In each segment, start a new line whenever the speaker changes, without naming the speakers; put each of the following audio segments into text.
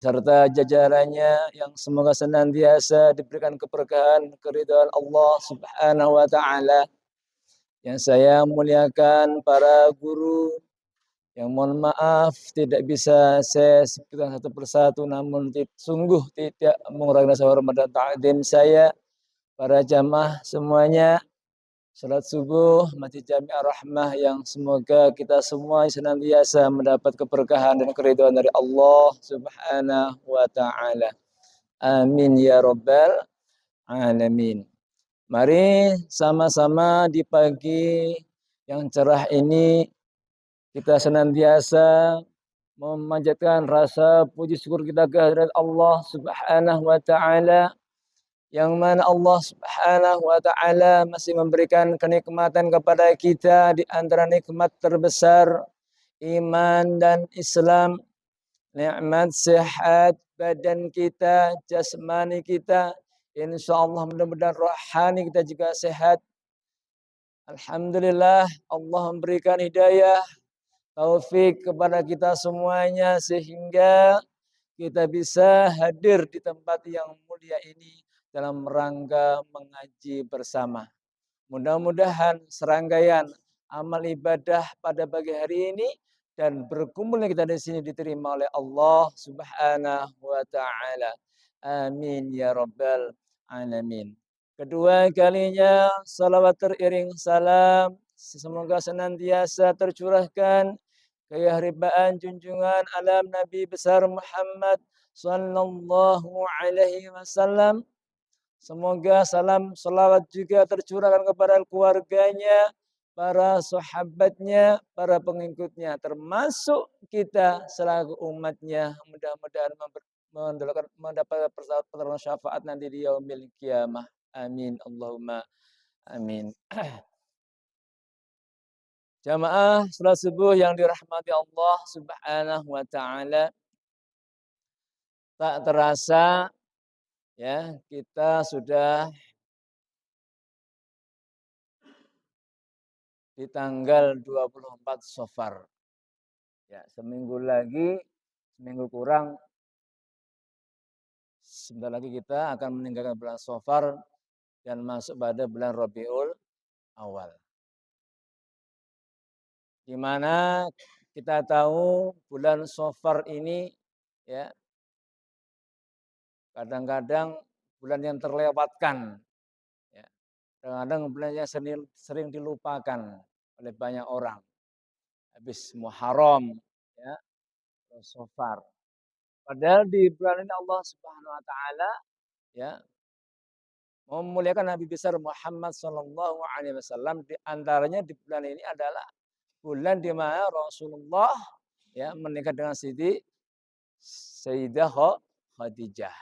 serta jajarannya yang semoga senantiasa diberikan keberkahan keridhaan Allah Subhanahu wa taala. Yang saya muliakan para guru, yang mohon maaf tidak bisa saya sebutkan satu persatu, namun sungguh tidak mengurangi rasa hormat dan takdim saya. Para jamaah semuanya, salat subuh Masjid Jami Ar-Rahmah yang semoga kita semua senantiasa mendapat keberkahan dan keridhaan dari Allah Subhanahu wa taala. Amin ya rabbal alamin. Mari sama-sama di pagi yang cerah ini kita senantiasa memanjatkan rasa puji syukur kita kehadirat Allah Subhanahu wa taala, yang mana Allah Subhanahu wa taala masih memberikan kenikmatan kepada kita. Di antara nikmat terbesar iman dan Islam, nikmat sehat badan kita, jasmani kita, insyaallah mudah-mudahan rohani kita juga sehat. Alhamdulillah Allah memberikan hidayah, taufik kepada kita semuanya sehingga kita bisa hadir di tempat yang mulia ini dalam rangka mengaji bersama. Mudah-mudahan serangkaian amal ibadah pada pagi hari ini dan berkumpulnya kita di sini diterima oleh Allah Subhanahu wa taala. Amin ya rabbal alamin. Kedua kalinya salawat teriring salam semoga senantiasa tercurahkan keharibaan junjungan alam Nabi besar Muhammad sallallahu alaihi wasallam. Semoga salam salawat juga tercurahkan kepada keluarganya, para sahabatnya, para pengikutnya, termasuk kita selaku umatnya. Mudah-mudahan mendapat pertolongan syafaat nanti di yaumil qiyamah. Amin. Allahumma amin. Jamaah salat subuh yang dirahmati Allah Subhanahu wa taala, tak terasa ya kita sudah di tanggal 24 Safar. Ya, seminggu lagi, seminggu kurang, sebentar lagi kita akan meninggalkan bulan Safar dan masuk pada bulan Rabiul Awal. Di mana kita tahu bulan Safar ini ya kadang-kadang bulan yang terlewatkan, ya. Kadang-kadang bulan yang sering dilupakan oleh banyak orang. Habis Muharram, ya, Safar. Padahal di bulan ini Allah Subhanahu wa taala ya memuliakan Nabi besar Muhammad sallallahu alaihi wasallam. Di antaranya di bulan ini adalah bulan di mana Rasulullah ya menikah dengan Sayyidah Khadijah.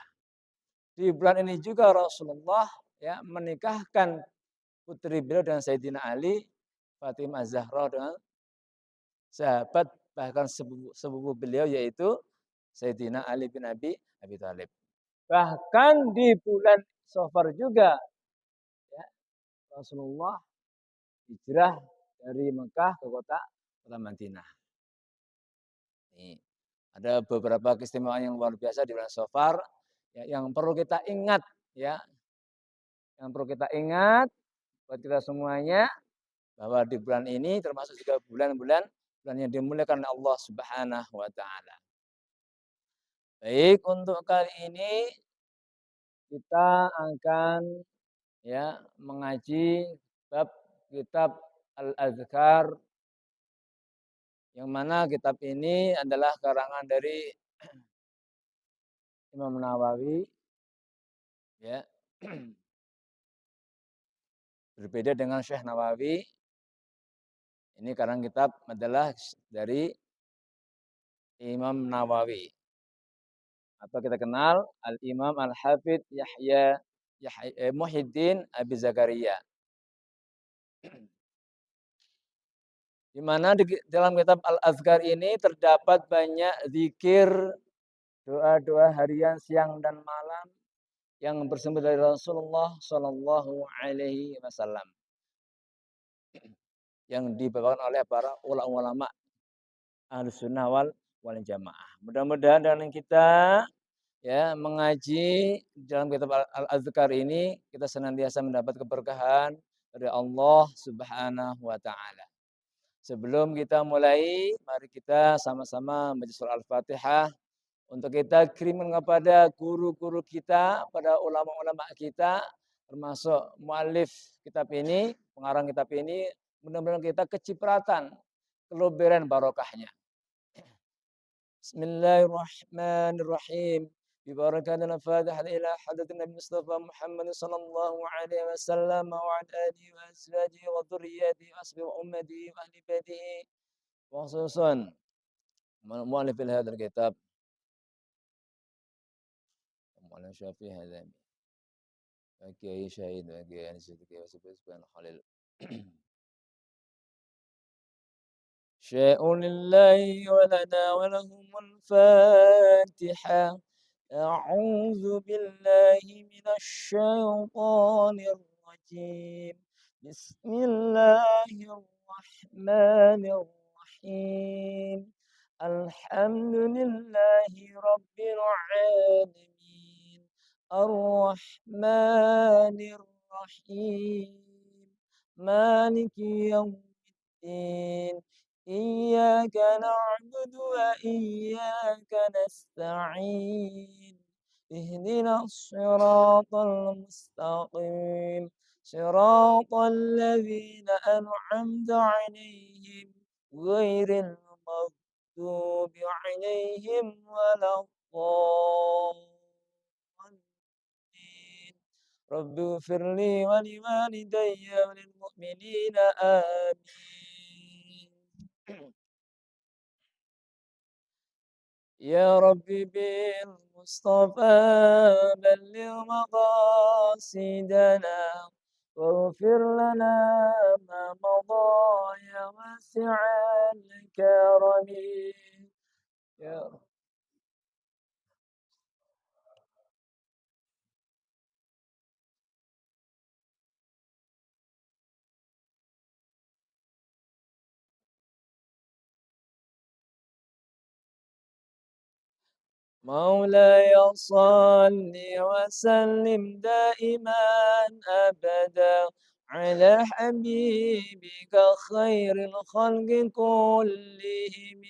Di bulan ini juga Rasulullah ya menikahkan putri beliau dengan Sayyidina Ali, Fatimah Zahra dengan sahabat bahkan sepupu beliau yaitu Sayyidina Ali bin Abi Thalib. Bahkan di bulan Safar juga ya, Rasulullah hijrah dari Mekah ke kota Madinah. Ini ada beberapa keistimewaan yang luar biasa di bulan Safar ya, yang perlu kita ingat ya. Yang perlu kita ingat buat kita semuanya bahwa di bulan ini termasuk juga bulan-bulan yang dimuliakan Allah Subhanahu wa taala. Baik, untuk kali ini kita akan ya mengaji bab kitab Al-Azkar, yang mana kitab ini adalah karangan dari Imam Nawawi ya. Berbeda dengan Syekh Nawawi, ini karangan kitab adalah dari Imam Nawawi atau kita kenal Al-Imam Al-Hafidz Yahya Muhyiddin Abi Zakaria. Di mana dalam kitab Al-Azkar ini terdapat banyak zikir, doa-doa harian siang dan malam yang bersumber dari Rasulullah Shallallahu Alaihi Wasallam, yang dibawakan oleh para ulama Ahlus Sunnah wal wal jamaah. Mudah-mudahan dengan kita ya mengaji dalam kitab Al-Adzkar ini kita senantiasa mendapat keberkahan dari Allah Subhanahu wa taala. Sebelum kita mulai, mari kita sama-sama membaca surah Al-Fatihah untuk kita kirimkan kepada guru-guru kita, pada ulama-ulama kita, termasuk muallif kitab ini, pengarang kitab ini, mudah-mudahan kita kecipratan, keluberan barokahnya. Bismillahirrahmanirrahim. ببركة الفاتحة إلى حضرة النبي المصطفى محمد صلى الله عليه وسلم وعلى آله وأزواجه وذريته وأصحابه وأمته وأهل بيته وخصوصا مؤلف هذا الكتاب وعلى شافي هذا أي شهيد أي أنسيتك وسبحان خليل شاء لله ولنا ولهم الفاتحة أعوذ بالله من الشيطان الرجيم بسم الله الرحمن الرحيم الحمد لله رب العالمين الرحمن الرحيم مالك يوم الدين إياك نعبد وإياك نستعين اهدنا الصراط المستقيم صراط الذين أنعمت عليهم غير المغضوب عليهم ولا الضالين رب اغفر لي ولوالدي وللمؤمنين آمين يا ربي بالمصطفى بلغ مقاصدنا واغفر لنا ما مضى يا واسع الكرم يا رب مولاي صل وسلم دائما أبدا على حبيبك خير الخلق كلهم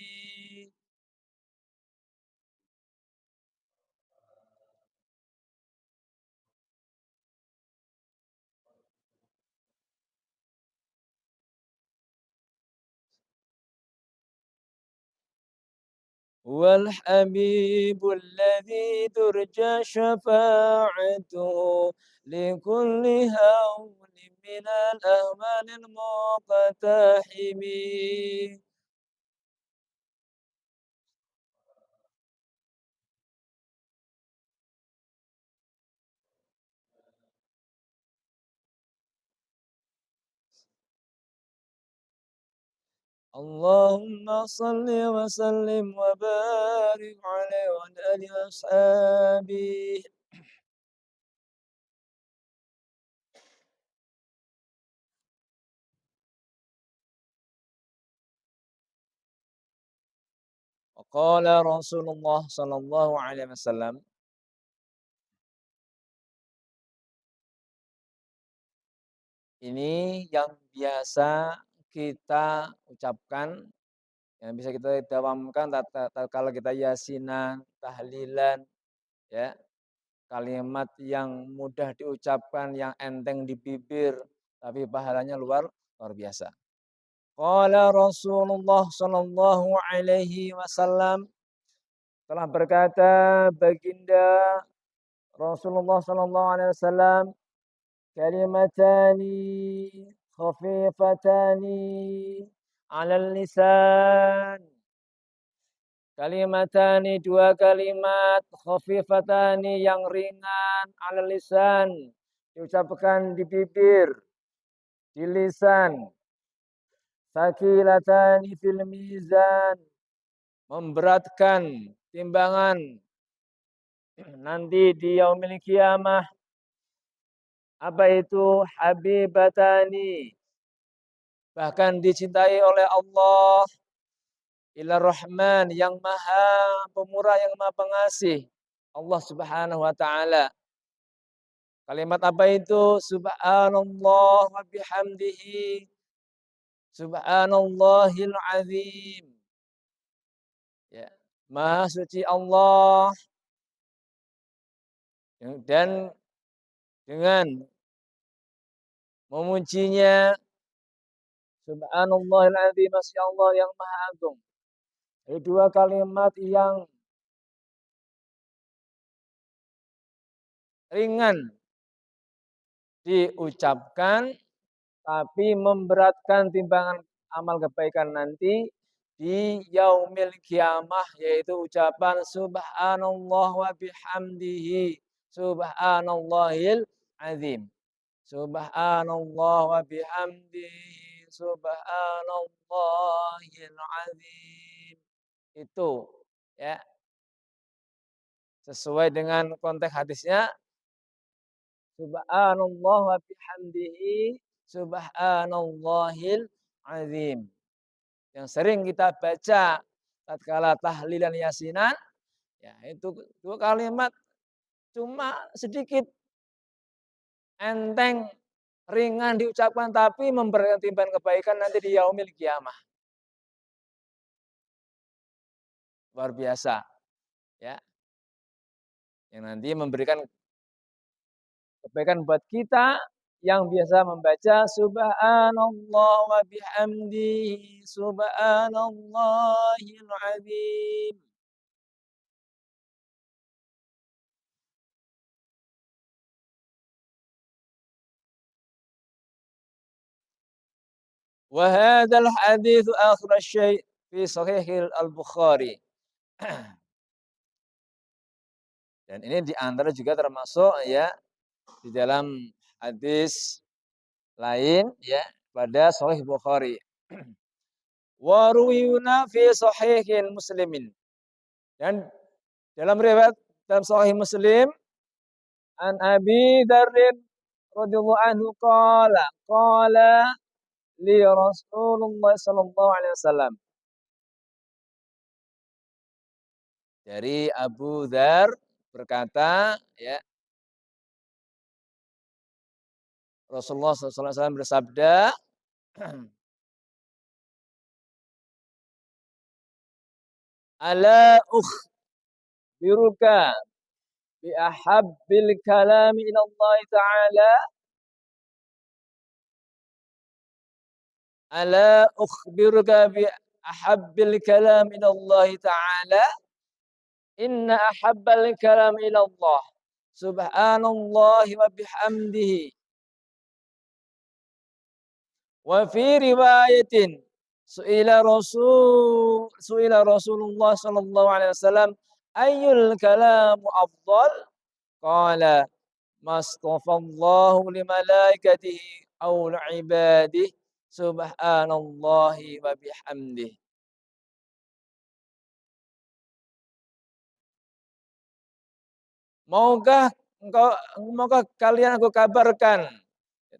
هو الحبيب الذي ترجى شفاعته لكل هول من الأهوال المقتحم اللهم صل وسلم وبارك عليه وعلى آله وأصحابه وقال رسول الله صلى الله عليه وسلم ini yang biasa kita ucapkan, yang bisa kita dawamkan kalau kita yasinan, tahlilan, ya, kalimat yang mudah diucapkan, yang enteng di bibir, tapi pahalanya luar luar biasa. Qala Rasulullah sallallahu alaihi wasallam, telah berkata baginda Rasulullah sallallahu alaihi wasallam, kalimatani khafifatani 'alal lisan. Kalimatani, dua kalimat, khafifatani yang ringan, 'alal lisan, diucapkan di bibir, di lisan. Tsaqilatani fil mizan, memberatkan timbangan nanti di yaumil qiyamah. Apa itu? Habibatani, bahkan dicintai oleh Allah. ila Rahman yang Maha Pemurah, yang Maha Pengasih, Allah Subhanahu wa taala. Kalimat apa itu? Subhanallah wa bihamdihi, subhanallahil azim. Ya, Maha suci Allah, dan dengan memujinya, subhanallahil azim, masya Allah yang Maha Agung. Itu dua kalimat yang ringan diucapkan tapi memberatkan timbangan amal kebaikan nanti di yaumil kiamah, yaitu ucapan subhanallah wa bihamdihi, subhanallahil azim. Subhanallah wa bihamdihi, subhanallahil azim. Itu ya, sesuai dengan konteks hadisnya, subhanallah wa bihamdihi, subhanallahil azim. Yang sering kita baca tatkala tahlilan yasinan, ya itu dua kalimat cuma sedikit enteng, ringan diucapkan tapi memberikan timbangan kebaikan nanti di yaumil kiamah. Luar biasa, ya. Yang nanti memberikan kebaikan buat kita yang biasa membaca subhanallah wa bihamdihi, subhanallahil azim. Wa hadzal hadits akhir syai' fi sahih al-Bukhari. Dan ini di antara juga termasuk ya di dalam hadis lain ya pada sahih Bukhari. Wa ruwiyuna fi sahihin Muslimin. Dan dalam riwayat dalam sahih Muslim an Abi Dzar radhiyallahu anhu qala li Rasulullah sallallahu alaihi wasallam. Dari Abu Dzar berkata, ya, Rasulullah sallallahu alaihi wasallam bersabda, ala ukhbiruka bi ahabbil kalami ila Allah ta'ala, ala ukhbiruka bi ahabbil kalami ila Allah ta'ala, inna ahabbal kalam ila Allah subhanallahi wa bihamdihi. Wa fi riwayatin su'ila Rasulullah sallallahu alaihi wasallam ayyul kalamu afdal, qala mastafallahu li malaikatihi aw li ibadihi subhanallahi wa bihamdihi. Maukah kalian aku kabarkan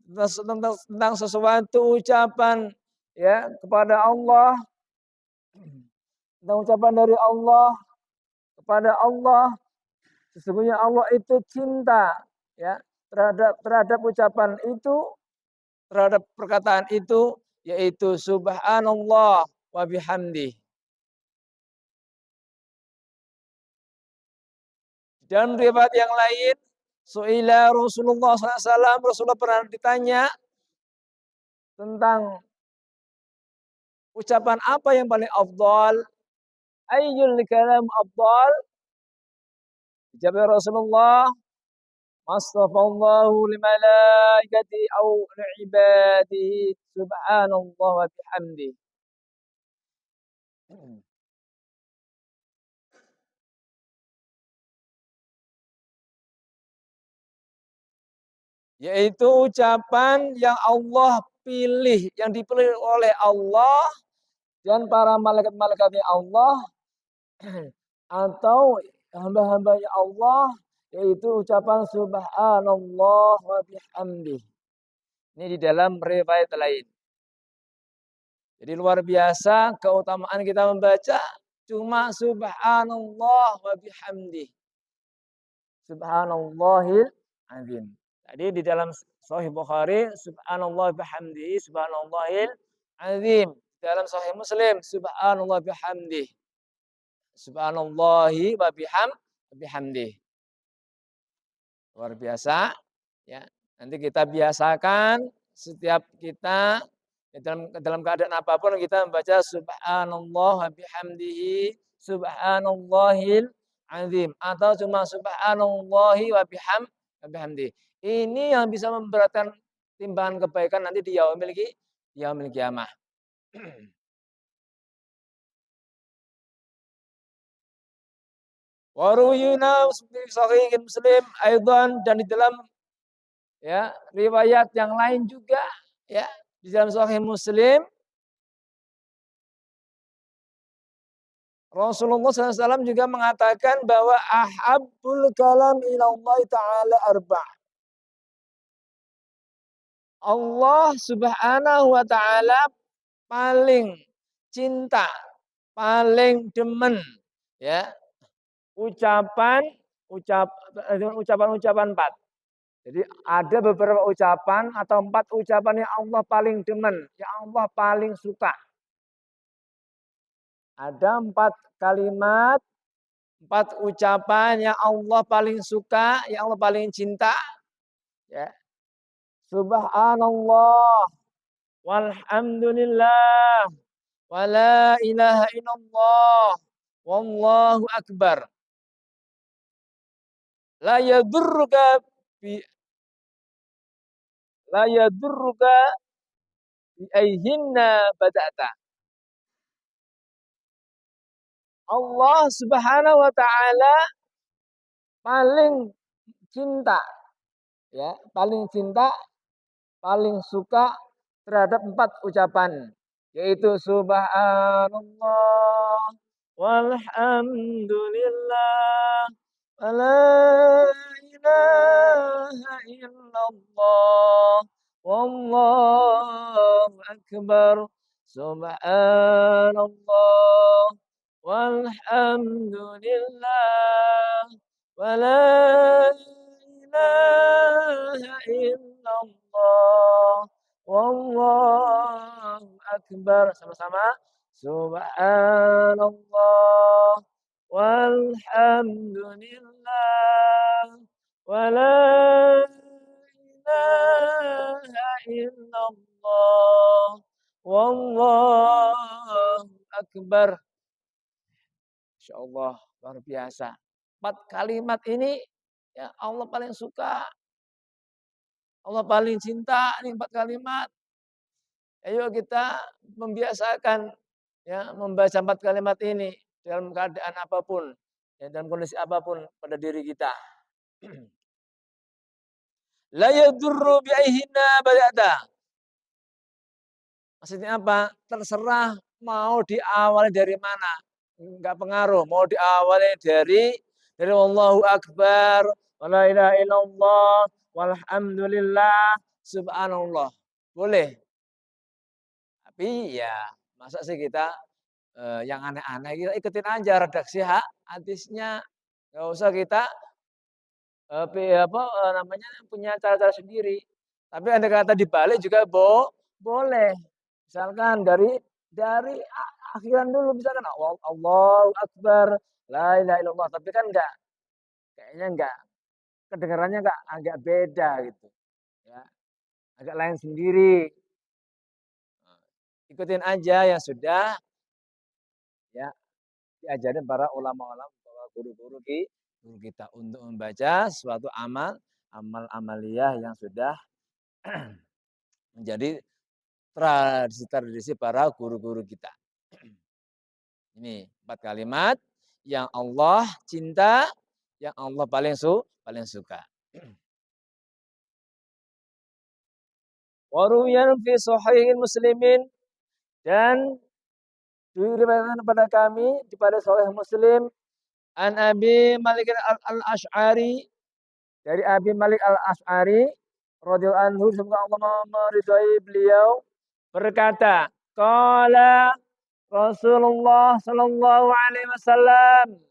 tentang sesuatu ucapan ya kepada Allah, tentang ucapan dari Allah kepada Allah. Sesungguhnya Allah itu cinta ya terhadap ucapan itu, terhadap perkataan itu, yaitu subhanallah wa bihamdi. Dan riwayat yang lain, su'ila Rasulullah SAW, Rasulullah pernah ditanya tentang ucapan apa yang paling afdal, ayyul kalam afdal. Jawab Rasulullah, mastafallahu li malaikati au li ibadihi subhanallah wa bihamdi. Yaitu ucapan yang Allah pilih, yang dipilih oleh Allah dan para malaikat-malaikatnya Allah atau hamba-hambanya Allah, yaitu ucapan subhanallah wa bihamdi. Ini di dalam riwayat lain. Jadi luar biasa keutamaan kita membaca cuma subhanallah wa bihamdih. Subhanallahil azim. Tadi di dalam Sahih Bukhari subhanallah bihamdihi subhanallahil azim. Dalam Sahih Muslim subhanallah bihamdih. Subhanallahi wa bihamdih. Luar biasa ya. Nanti kita biasakan setiap kita dalam keadaan apapun kita membaca subhanallah wa bihamdihi subhanallahil azim atau cuma subhanallahi wa bihamdi. Ini yang bisa memberatkan timbangan kebaikan nanti di yaumil qiyamah. Wa ruwina sahih Muslim aidan dan di dalam ya riwayat yang lain juga ya di dalam Sahih Muslim Rasulullah SAW juga mengatakan bahwa ahabbul kalam ilallah ta'ala arba'. Allah Subhanahu wa taala paling cinta, paling demen ya ucapan-ucapan empat. Jadi ada beberapa ucapan atau 4 ucapan yang Allah paling demen, yang Allah paling suka. Ada 4 kalimat, 4 ucapan yang Allah paling suka, yang Allah paling cinta. Ya. Subhanallah, walhamdulillah, wala ilaha illallah, wallahu akbar. La yadurruka bi la yadurruka bi ayhinna bada'ta. Allah Subhanahu wa taala paling cinta ya, paling suka terhadap 4 ucapan yaitu subhanallah walhamdulillah wala ilaha illallah wallahu akbar subhanallah walhamdulillah wala ilaha illallah wallahu akbar. Sama-sama. Subhanallah walhamdulillah wala ilaha illallah wallahu akbar. Insyaallah luar biasa. 4 kalimat ini ya Allah paling suka. Allah paling cinta ini 4 kalimat. Ayo kita membiasakan ya membaca 4 kalimat ini dalam keadaan apapun, ya dalam kondisi apapun pada diri kita. La yadurru bi ayhinna bada'ta. Maksudnya apa? Terserah mau diawali dari mana. Enggak pengaruh, mau diawali dari Allahu Akbar, wala ilaha illallah, walhamdulillah, subhanallah. Boleh. Tapi ya masa sih kita yang aneh-aneh kita ikutin aja redaksi hadisnya. Enggak usah kita punya cara-cara sendiri. Tapi andai kata dibalik juga boleh. Misalkan dari akhiran dulu misalkan Allahu Akbar, la ilaha illallah. Tapi kan kayaknya enggak kedengarannya agak beda gitu. Ya, agak lain sendiri. Ikutin aja yang sudah ya diajarin para ulama-ulama bahwa guru kita untuk membaca suatu amaliyah yang sudah menjadi tradisi para guru-guru kita. Ini 4 kalimat yang Allah cinta, yang Allah paling suka. Wa ruwiyan fi sahih Muslimin dan diriwayatkan kepada kami pada Sahih Muslim an Abi Malik al-Asy'ari dari Abi Malik al-Asy'ari radhiyallahu anhu semoga Allah meridhai beliau berkata Qala Rasulullah sallallahu alaihi wasallam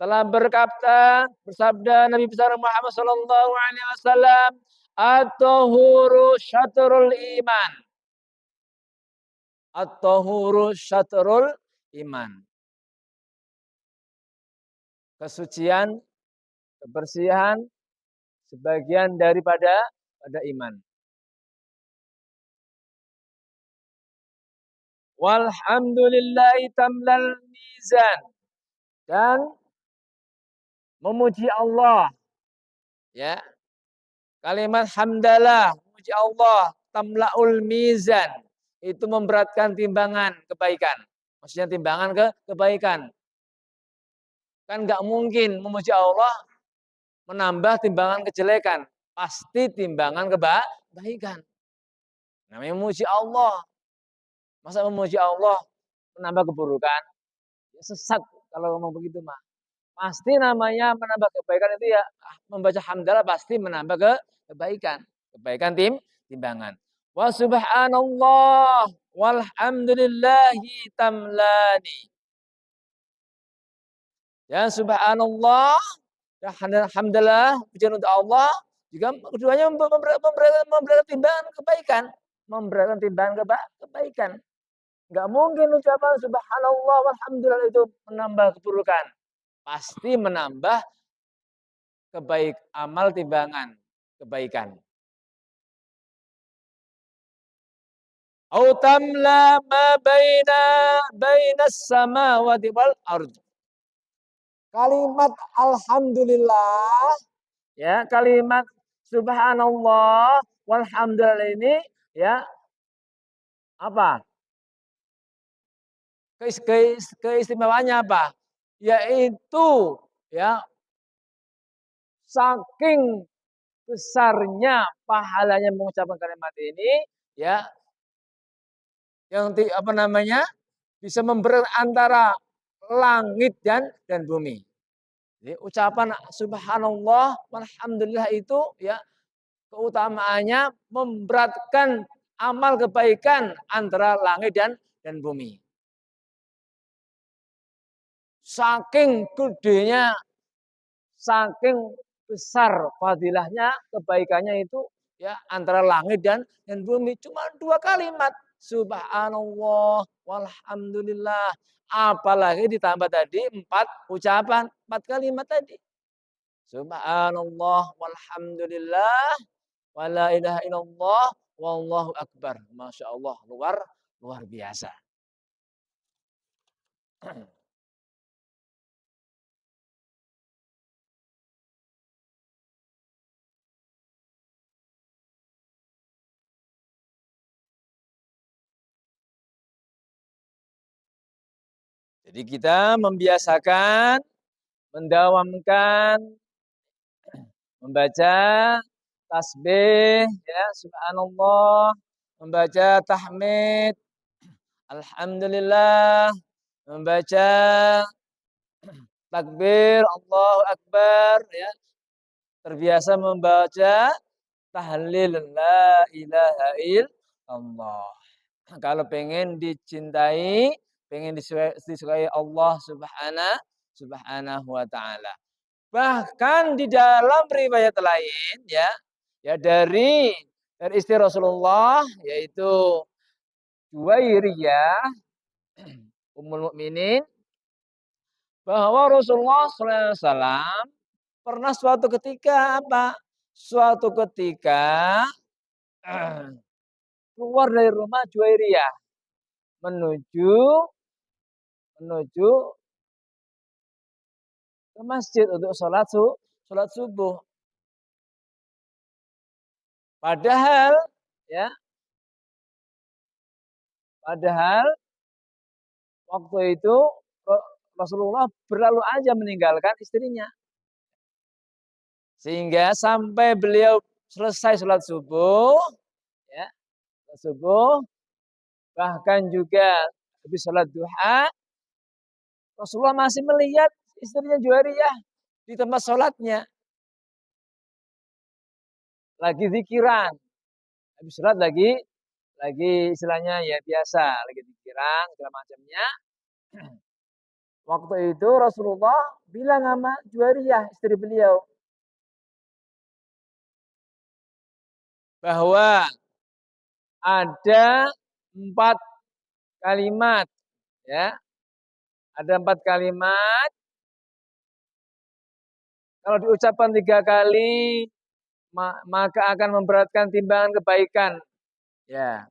telah bersabda Nabi besar Muhammad sallallahu alaihi wasallam, at-tahuru syatrul iman. At-tahuru syatrul iman. Kesucian, kebersihan sebagian daripada iman. Walhamdulillahi tamlal mizan. Dan memuji Allah, ya. Kalimat hamdalah, memuji Allah, tamlaul mizan, itu memberatkan timbangan kebaikan. Maksudnya timbangan kebaikan. Kan nggak mungkin memuji Allah menambah timbangan kejelekan. Pasti timbangan kebaikan. Namanya memuji Allah. Masa memuji Allah menambah keburukan? Ya, sesat kalau ngomong begitu mah. Pasti namanya menambah kebaikan itu ya membaca hamdalah pasti menambah kebaikan. Kebaikan timbangan. Wa subhanallah walhamdulillahi tamlani. Ya subhanallah, ya alhamdulillah, pujian untuk Allah juga keduanya memberatkan timbangan kebaikan, memberatkan timbangan kebaikan. Enggak mungkin ucapan subhanallah walhamdulillah itu menambah keburukan. Pasti menambah amal timbangan kebaikan. Au tamla ma bainas samawati wal ardh. Kalimat alhamdulillah, ya, kalimat subhanallah walhamdulillah ini ya apa? Keistimewaannya apa? Yaitu ya saking besarnya pahalanya mengucapkan kalimat ini ya yang apa namanya bisa memberat antara langit dan bumi. Jadi ucapan subhanallah walhamdulillah itu ya keutamaannya memberatkan amal kebaikan antara langit dan bumi. Saking gedenya, saking besar fadilahnya, kebaikannya itu ya antara langit dan bumi. Cuma 2 kalimat. Subhanallah walhamdulillah. Apalagi ditambah tadi 4 ucapan, 4 kalimat tadi. Subhanallah walhamdulillah wala ilaha illallah wallahu akbar. Masya Allah, luar biasa. Jadi kita membiasakan, mendawamkan, membaca tasbih, ya, subhanallah, membaca tahmid, alhamdulillah, membaca takbir, Allahu Akbar, ya, terbiasa membaca tahlil la ilaha illallah. Kalau pengen dicintai, pengen disukai Allah subhanahu wa ta'ala. Bahkan di dalam riwayat lain ya dari istri Rasulullah yaitu Juwairiyah Ummul Mukminin bahwa Rasulullah SAW pernah suatu ketika apa? Suatu ketika keluar dari rumah Juwairiyah menuju ke masjid untuk sholat subuh. Padahal ya, waktu itu Rasulullah berlalu aja meninggalkan istrinya. Sehingga sampai beliau selesai sholat subuh, ya, bahkan juga habis sholat duha, Rasulullah masih melihat istrinya Juwairiyah di tempat sholatnya. Lagi zikiran. Habis sholat lagi lagi istilahnya ya biasa, lagi pikiran segala macamnya. Waktu itu Rasulullah bilang sama Juwairiyah istri beliau bahwa ada 4 kalimat ya, ada 4 kalimat kalau diucapkan 3 kali maka akan memberatkan timbangan kebaikan. Ya.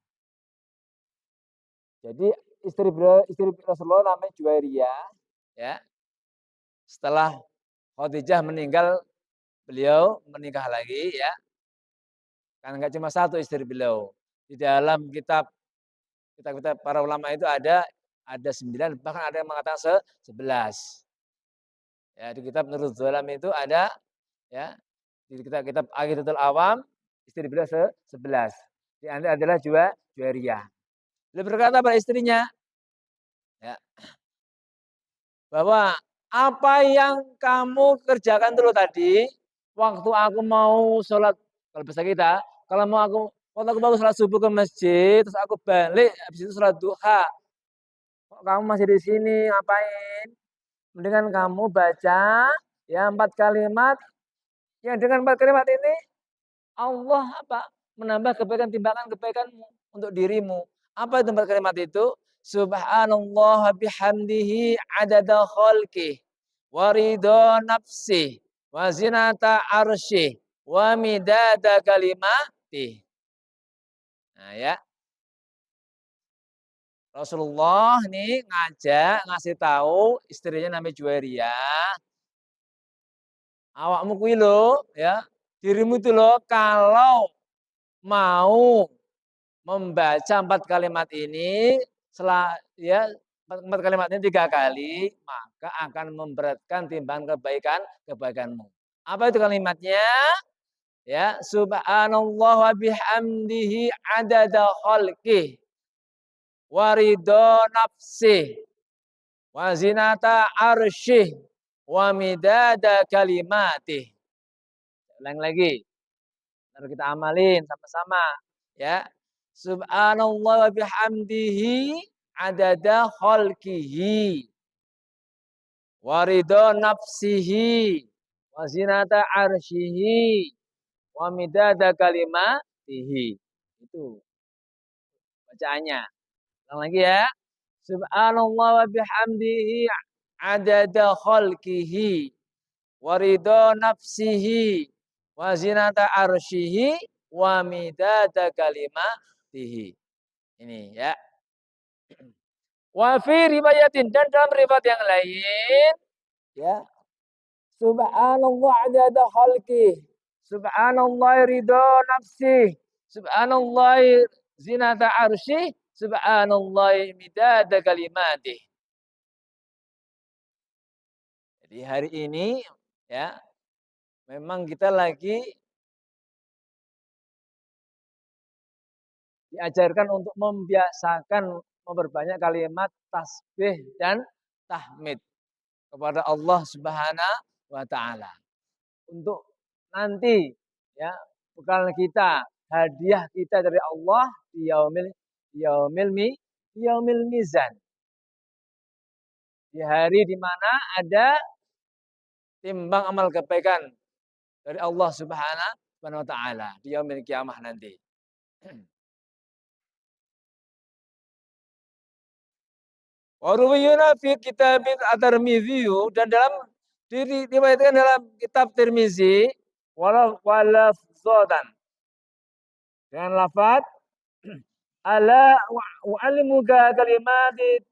Jadi istri Rasulullah namanya Juwairiyah ya. Setelah Khadijah meninggal, beliau menikah lagi ya. Kan enggak cuma satu istri beliau. Di dalam kitab para ulama itu ada 9, bahkan ada yang mengatakan 11. Ya, di kitab Nurul Zalam itu ada ya, di kitab Aqidatul Awam istri beliau 11. Di antara adalah Juwairiyah. Beliau berkata pada istrinya ya, bahwa apa yang kamu kerjakan dulu tadi waktu aku mau sholat, kalau bahasa kita, kalau waktu aku mau sholat subuh ke masjid, terus aku balik, habis itu sholat duha, kok kamu masih di sini ngapain? Mendingan kamu baca ya 4 kalimat, yang dengan 4 kalimat ini Allah menambah kebaikan timbangan kebaikanmu untuk dirimu. Apa itu 4 kalimat itu? Subhanallah bihamdihi adada khalqih wa ridha nafsih wa zinata arsyih wa midada kalimatih. Nah ya, Rasulullah nih ngasih tahu istrinya namanya Juwairiyah, awakmu kuwi lho ya, dirimu itu loh kalau mau membaca 4 kalimat ini ya 4 kalimat ini 3 kali, maka akan memberatkan timbangan kebaikanmu. Apa itu kalimatnya? Ya, subhanallah wa bihamdihi adada khalqih wa ridha nafsih wa zinata arsyih wa midada kalimatih. Ulang lagi. Lalu kita amalin sama-sama ya. Subhanallah wa bihamdihi adada khalqihi wa ridha nafsihi wa zinata arsyihi wa midada kalimatihi. Itu bacaannya. Ulang lagi ya. Subhanallah wa bihamdihi adada khalqihi wa ridha nafsihi wa zinata arsyihi wa midada kalimatihi. Ini ya. Wa fi riwayatin, dan dalam riwayat yang lain ya. Subhanallah adada khalqih. Subhanallah ridha nafsih. Subhanallah zinata arsyih. Subhanallah midada kalimatih. Jadi hari ini ya, memang kita lagi diajarkan untuk membiasakan memperbanyak kalimat tasbih dan tahmid kepada Allah Subhanahu wa taala. Untuk nanti ya, bekal kita, hadiah kita dari Allah di yaumil mizan. Di hari di mana ada timbang amal kebaikan dari Allah Subhanahu wa taala di yaumil kiamah nanti. Wa ruwiyana fi kitab at-Tirmidzi, dan diriwayatkan dalam kitab Tirmizi walafzatan dengan lafaz ala wa'almuka kalimati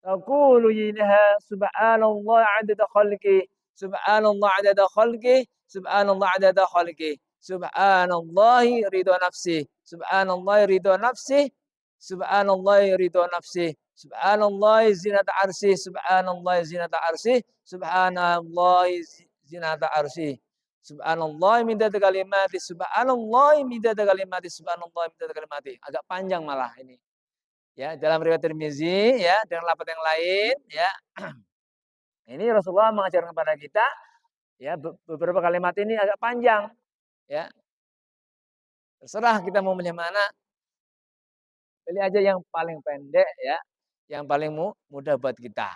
taqulu yinha subhanallah adada khalqi subhanallah adada khalqi subhanallah adada khalqi subhanallah ridha nafsi subhanallah ridha nafsi subhanallah ridha nafsi subhanallah zinata arsy subhanallah zinata arsy subhanallah zinata arsy subhanallah midada kalimati subhanallah midada kalimati subhanallah midada kalimati. Agak panjang malah ini. Ya, dalam riwayat Tirmizi ya, dengan lafaz yang lain ya. Ini Rasulullah mengajarkan kepada kita ya, beberapa kalimat ini agak panjang ya. Terserah kita mau mana. Pilih aja yang paling pendek ya, yang paling mudah buat kita.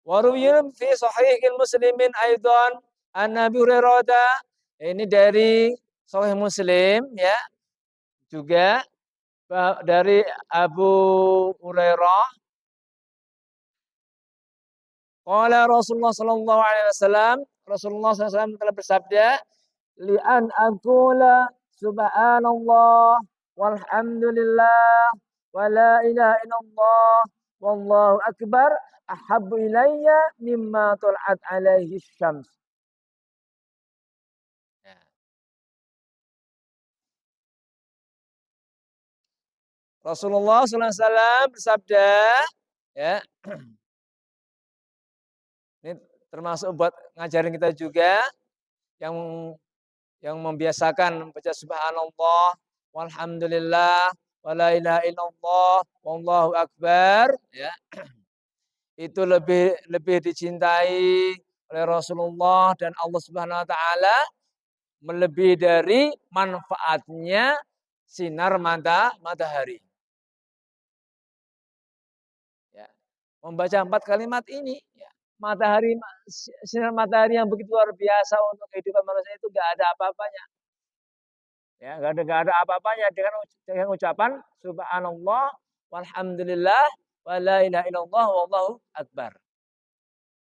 Wa fi sahihil Muslimin aidan an Nabi Hurairah, ini dari Sahih Muslim ya, juga dari Abu Hurairah, qala Rasulullah sallallahu alaihi wasallam, Rasulullah SAW telah bersabda, li an aqula subhanallah walhamdulillah wa la ilaha illallah wallahu akbar ahabbu ilayya mimma tul'at alaihi syams. Ya. Rasulullah SAW bersabda, ya, ini termasuk buat ngajarin kita juga yang membiasakan baca subhanallah walhamdulillah wala ilaha illallah wallahu akbar ya, itu lebih lebih dicintai oleh Rasulullah dan Allah Subhanahu wa taala melebihi dari manfaatnya sinar matahari. Ya. Membaca 4 kalimat ini, ya, matahari, sinar matahari yang begitu luar biasa untuk kehidupan manusia itu nggak ada apa-apanya. Ya, nggak ada apa-apanya dengan ucapan subhanallah walhamdulillah wala ilaha illallah wallahu akbar.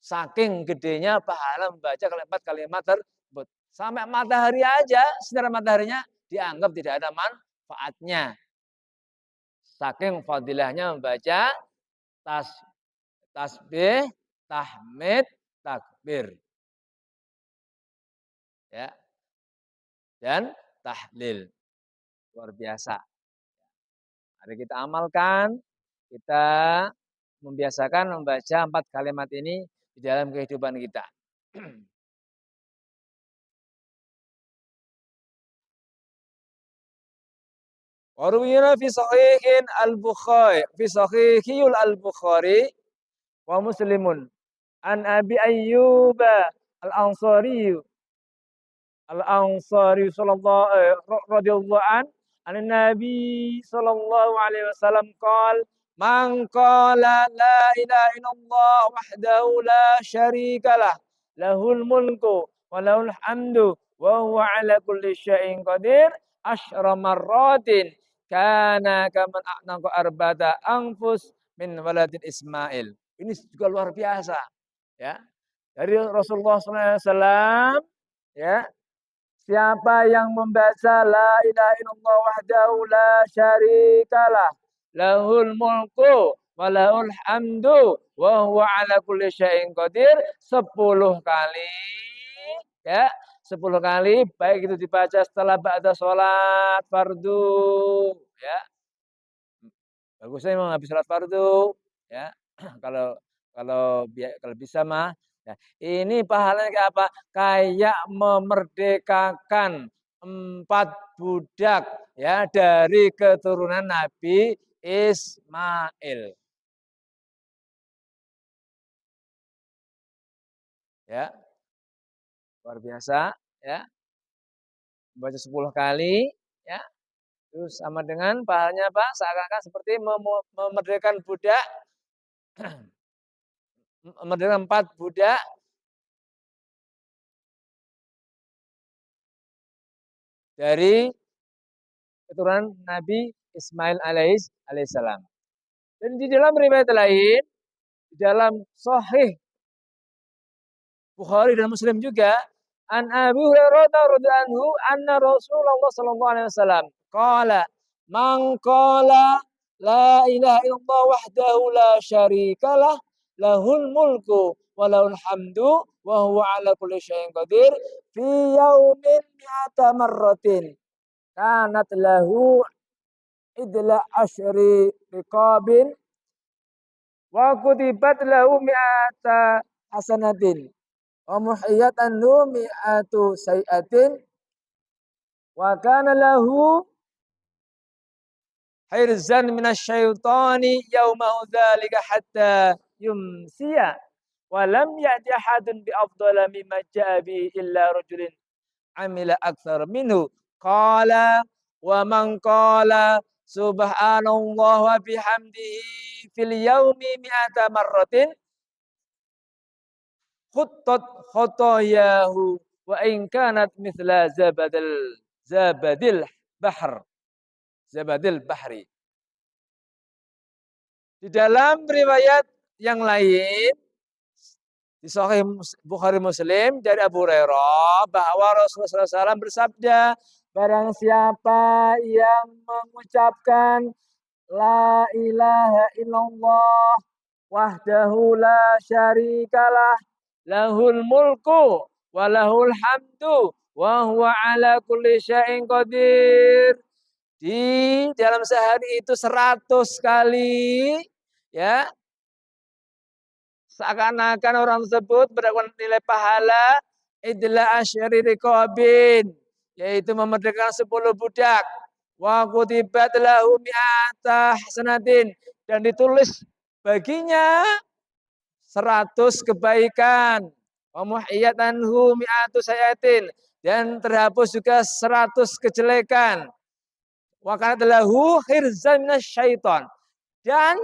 Saking gedenya pahala membaca kalimat kalimat tersebut. Sampai matahari aja, sinar mataharinya dianggap tidak ada manfaatnya. Saking fadilahnya membaca tas tasbih, tahmid, takbir. Ya, dan tahlil. Luar biasa. Mari kita amalkan, kita membiasakan membaca 4 kalimat ini di dalam kehidupan kita. Warwina fi sahihin al-Bukhari, fi sahihil al-Bukhari wa Muslimun an Abi Ayyub al-Ansari sallallahu radhiyallahu an Nabi sallallahu alaihi wasallam qala man qala la ilaha illallah wahdahu la syarikalah lahul mulku wa lahul hamdu wa huwa ala kulli syai'in qadir asyra marratin kana kaman a'naqa arba'ata anfus min waladin Ismail. Ini juga luar biasa ya. Dari Rasulullah SAW ya, siapa yang membaca la ilaha illallah wahdahu la syarikalah lahul mulku wa lahul hamdu wa huwa ala kulli syai'in qadir 10 kali ya, 10 kali, baik itu dibaca setelah ba'da sholat fardu ya. Bagusnya memang habis sholat fardu ya. Kalau kalau bisa mah ya. Ini pahalanya kayak apa? Kayak memerdekakan 4 budak ya dari keturunan Nabi Ismail. Ya, luar biasa ya. Baca 10 kali ya. Terus sama dengan pahalanya apa? Seakan-akan seperti memerdekakan budak, memerdekakan 4 budak dari keturunan Nabi Ismail alaihissalam. Dan di dalam riwayat lain, di dalam Sahih Bukhari dan Muslim juga, an Abu Hurairah radhiyallahu anhu anna Rasulullah sallallahu alaihi wasallam qala man qala la ilaha illallah wahdahu la syarikalah lahul mulku wa lahul hamdu wa huwa ala kulli syai'in qadir fi yaumin mi'ata marratin kanat lahu idla asyri riqabin wa kutibat lahu mi'ata hasanatin wa muhiyat anhu mi'atu sayiatin wa kana lahu hirzan minasyaitani yaumahu dzalika hatta yumsiya wa lam ya'ti ahadun bi afdala mimma ja'a bihi illa rajulun amila aktsara minhu. Qala wa man qala subhanallah wa bihamdihi fil yaumi mi'ata marratin khuttat khotoyahu wa in kanat mithla zabadil bahr zabadil bahri. Di dalam riwayat yang lain di Sahih Bukhari Muslim dari Abu Hurairah bahwa Rasulullah SAW bersabda, barang siapa yang mengucapkan la ilaha illallah wahdahu la syarikalah lahul mulku wa lahul hamdu wa huwa ala kulli syai'in qadir. Di dalam sehari itu 100 kali, ya, seakan-akan orang tersebut berdapat nilai pahala idla asyari riqabin, yaitu memerdekakan 10 budak. Wa kutibat lahu mi'ata hasanatin, dan ditulis baginya 100 kebaikan. Wa muhiyat anhu mi'atu sayatin, dan terhapus juga 100 kejelekan. Wa kanat lahu hirzan minasyaiton, dan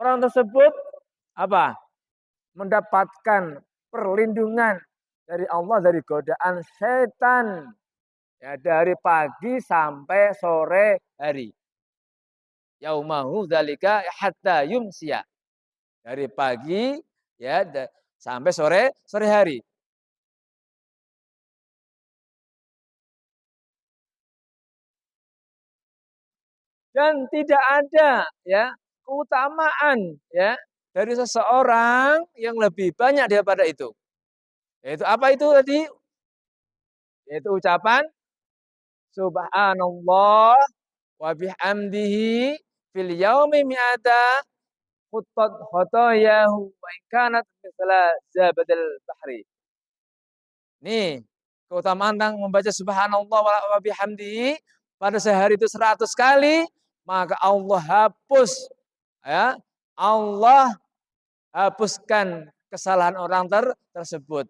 orang tersebut apa? Mendapatkan perlindungan dari Allah dari godaan setan, ya, dari pagi sampai sore hari. Yaumahu dzalika hatta yumsiya, dari pagi, ya, sampai sore hari. Dan tidak ada, ya, keutamaan, ya, dari seseorang yang lebih banyak daripada itu. Yaitu apa itu tadi? Yaitu ucapan subhanallah wa bihamdihi fil yaumi mi'ata khotoyahu wa in kanat mithla zabadil bahri. Nih, keutamaan tentang membaca subhanallah wa bihamdihi pada sehari itu 100 kali, maka Allah hapus, ya, Allah hapuskan kesalahan orang tersebut.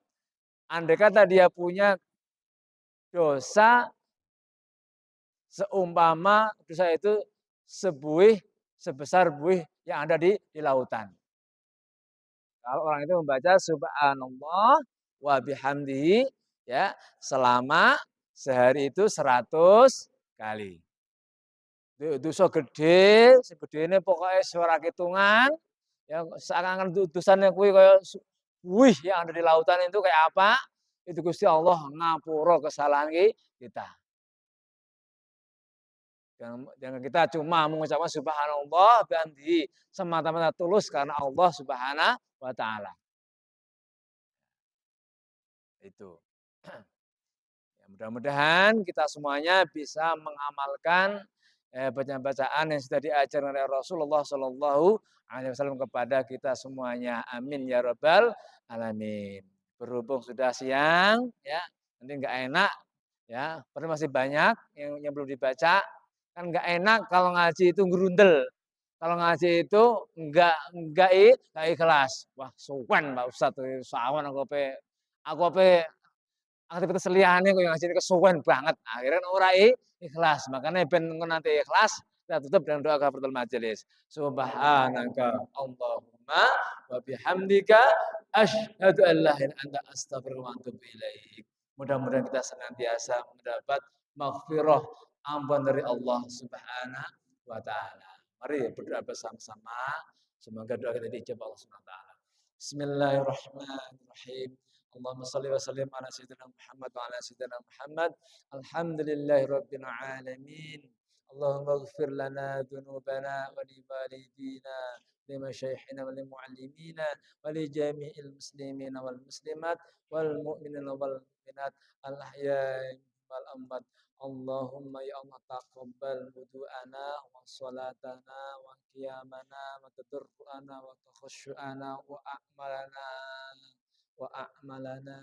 Andai kata dia punya dosa seumpama dosa itu sebesar buih yang ada di lautan. Kalau orang itu membaca subhanallah wa bihamdihi, ya, selama sehari itu 100 kali. Dosa gede, segede ini pokoknya suara hitungan, ya, seakan-akan dosannya kuwi kaya wih yang ada di lautan itu kayak apa? Itu Gusti Allah ngapura kesalahan kita. Jangan kita cuma mengucapkan subhanallah bihamdihi semata-mata tulus karena Allah Subhanahu wa taala. Itu. Ya, mudah-mudahan kita semuanya bisa mengamalkan bacaan-bacaan yang sudah diajarkan oleh Rasulullah Shallallahu Alaihi Wasallam kepada kita semuanya. Amin ya robbal alamin. Berhubung sudah siang, ya, nanti nggak enak, ya, padahal masih banyak yang belum dibaca. Kan nggak enak kalau ngaji itu ngerundel. Kalau ngaji itu nggak ikhlas. Wah, suwan Pak Ustadz, sawan aku aktivitas liyane kok yang ngaji kesuwen banget. Akhirnya ora ikhlas. Makanya ben nanti ikhlas, kita tutup dengan doa kafaratul majelis. Subhanaka Allahumma wa bihamdika asyhadu an la ilaha illa anta astaghfiruka wa atubu ilaik. Mudah-mudahan kita senantiasa mendapat maghfirah, ampun dari Allah Subhanahu wa taala. Mari berdoa bersama-sama. Semoga doa kita dijawab Allah Subhanahu wa taala. Bismillahirrahmanirrahim. Allahumma salli wa sallim ala sayyidina Muhammad wa ala sayyidina Muhammad. Alhamdulillahi rabbil alamin. Allahumma ighfir lana dhunubana wa li walidina li masyayikhina wa li muallimina wa li jami'il muslimina wal muslimat wal mu'minina wal mu'minat al ahya'i wal amwat. Allahumma ya Allah taqabbal wudu'ana wa salatana wa qiyamana wa tadarru'ana wa takhushu'ana wa a'malana wa a'malana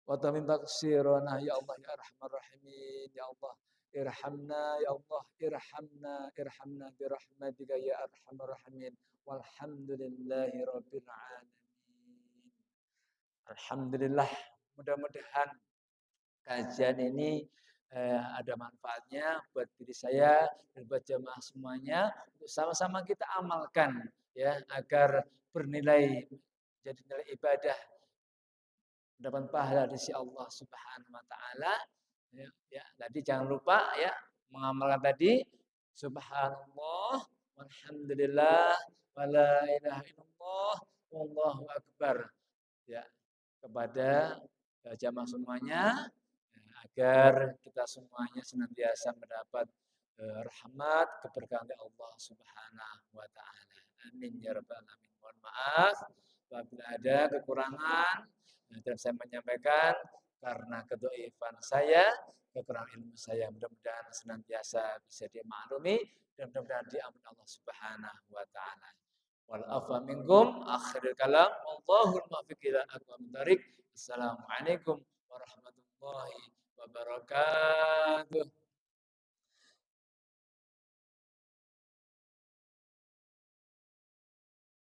wa tamim taksirana ya Allah ya arhamar rahimin ya Allah irhamna ya Allah, irhamna birahmatika ya arhamar rahimin. Walhamdulillahi rabbil alamin. Alhamdulillah, mudah-mudahan kajian ini ada manfaatnya buat diri saya dan buat jamaah semuanya untuk sama-sama kita amalkan ya agar bernilai jadi nilai ibadah mendapat pahala dari si Allah Subhanahu wa taala. Ya, tadi jangan lupa ya mengamalkan tadi subhanallah walhamdulillah wala ilaha illallah wallahu akbar ya kepada jamaah semuanya agar kita semuanya senantiasa mendapat rahmat keberkahan dari Allah Subhanahu wa taala. Amin ya rabbal alamin. Mohon maaf apabila ada kekurangan dan saya menyampaikan karena kedhaifan saya, kekurangan ilmu saya. Mudah-mudahan senantiasa bisa dimaklumi dan mudah-mudahan diampuni Allah Subhanahu wa taala. Wal afwa minkum akhirul kalam wallahul muwaffiq ila aqwamit thoriq. Assalamualaikum warahmatullahi wabarakatuh.